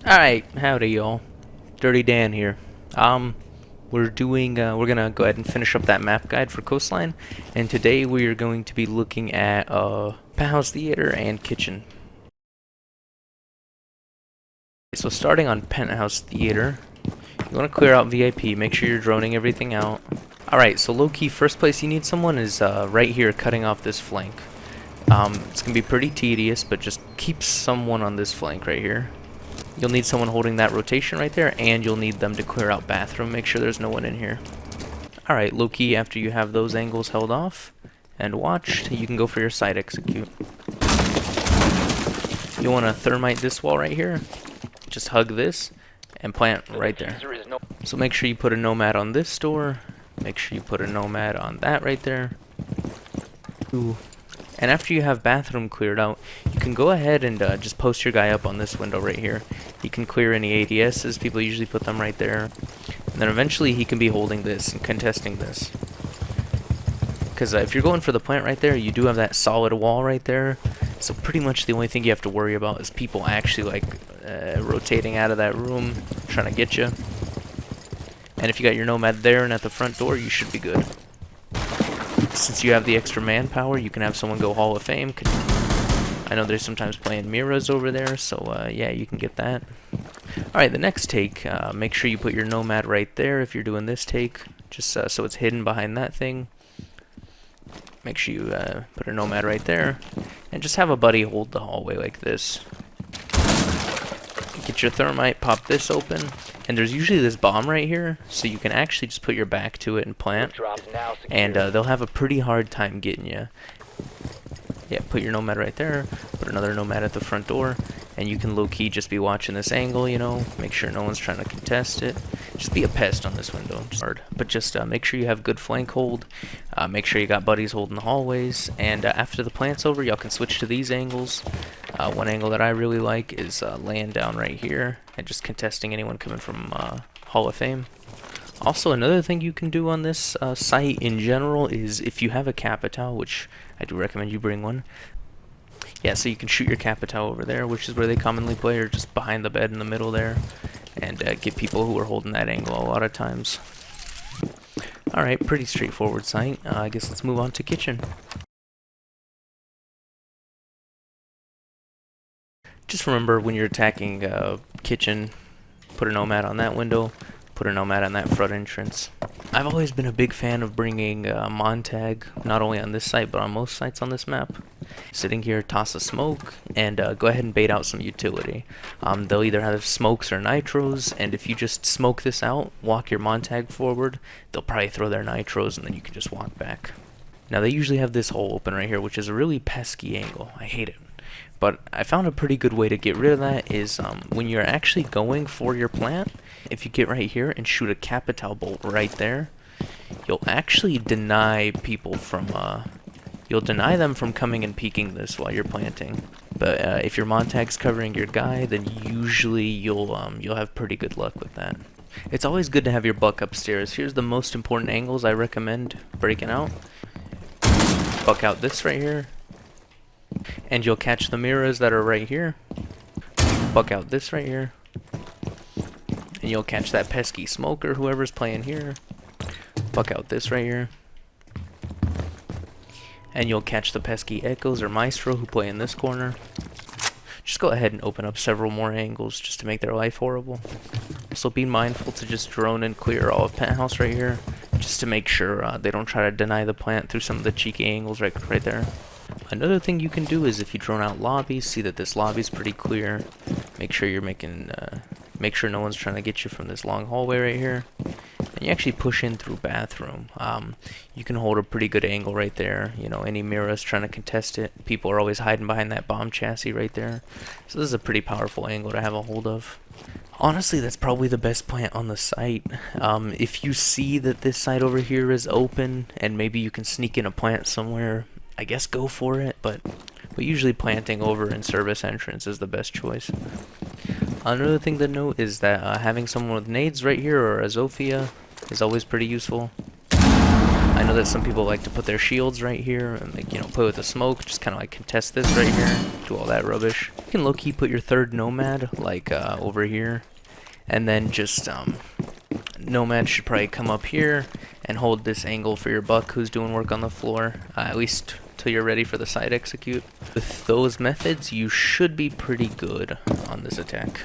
Alright, howdy y'all. Dirty Dan here. We're gonna go ahead and finish up that map guide for Coastline, and today we are going to be looking at Penthouse Theater and Kitchen. So starting on Penthouse Theater, you want to clear out VIP, make sure you're droning everything out. Alright, so low-key, first place you need someone is right here, cutting off this flank. It's gonna be pretty tedious, but just keep someone on this flank right here. You'll need someone holding that rotation right there, and you'll need them to clear out bathroom. Make sure there's no one in here. Alright, low-key, after you have those angles held off and watched, you can go for your side execute. You want to thermite this wall right here. Just hug this and plant right there. So make sure you put a nomad on this door. Make sure you put a nomad on that right there. Ooh. And after you have bathroom cleared out, you can go ahead and just post your guy up on this window right here. He can clear any ADSs, people usually put them right there. And then eventually he can be holding this and contesting this. Because if you're going for the plant right there, you do have that solid wall right there. So pretty much the only thing you have to worry about is people actually rotating out of that room, trying to get you. And if you got your nomad there and at the front door, you should be good. Since you have the extra manpower, you can have someone go Hall of Fame. I know they're sometimes playing Miras over there, so yeah, you can get that. Alright, the next take, make sure you put your nomad right there if you're doing this take, just so it's hidden behind that thing. Make sure you put a nomad right there, and just have a buddy hold the hallway like this. Get your thermite, pop this open, and there's usually this bomb right here, so you can actually just put your back to it and plant, and they'll have a pretty hard time getting you. Yeah, put your nomad right there, put another nomad at the front door, and you can low-key just be watching this angle, you know, make sure no one's trying to contest it. Just be a pest on this window, but just make sure you have good flank hold, make sure you got buddies holding the hallways, and after the plant's over, y'all can switch to these angles. One angle that I really like is laying down right here and just contesting anyone coming from Hall of Fame. Also, another thing you can do on this site in general is if you have a Capitao, which I do recommend you bring one. Yeah, so you can shoot your Capitao over there, which is where they commonly play, or just behind the bed in the middle there, and get people who are holding that angle a lot of times. Alright, pretty straightforward site. I guess let's move on to Kitchen. Just remember when you're attacking Kitchen, put a nomad on that window, put a nomad on that front entrance. I've always been a big fan of bringing Montag, not only on this site, but on most sites on this map. Sitting here, toss a smoke, and go ahead and bait out some utility. They'll either have smokes or nitros, and if you just smoke this out, walk your Montag forward, they'll probably throw their nitros, and then you can just walk back. Now they usually have this hole open right here, which is a really pesky angle. I hate it. But I found a pretty good way to get rid of that is when you're actually going for your plant, if you get right here and shoot a Capitao bolt right there, you'll actually deny people from, you'll deny them from coming and peeking this while you're planting. But if your Montag's covering your guy, then usually you'll have pretty good luck with that. It's always good to have your buck upstairs. Here's the most important angles I recommend breaking out. Buck out this right here. And you'll catch the mirrors that are right here. Buck out this right here. And you'll catch that pesky smoker, whoever's playing here. Buck out this right here. And you'll catch the pesky echoes or maestro who play in this corner. Just go ahead and open up several more angles just to make their life horrible. So be mindful to just drone and clear all of Penthouse right here, just to make sure they don't try to deny the plant through some of the cheeky angles right there. Another thing you can do is if you drone out lobbies, see that this lobby's pretty clear. Make sure you're make sure no one's trying to get you from this long hallway right here. And you actually push in through bathroom. You can hold a pretty good angle right there. You know, any mirrors trying to contest it. People are always hiding behind that bomb chassis right there. So this is a pretty powerful angle to have a hold of. Honestly, that's probably the best plant on the site. If you see that this side over here is open and maybe you can sneak in a plant somewhere, I guess go for it, but usually planting over in service entrance is the best choice. Another thing to note is that having someone with nades right here or a Zofia is always pretty useful. I know that some people like to put their shields right here and, like, you know, play with the smoke, just kind of like contest this right here, do all that rubbish. You can low-key put your third nomad like over here, and then just nomad should probably come up here and hold this angle for your buck who's doing work on the floor, at least till you're ready for the side execute. With those methods, you should be pretty good on this attack.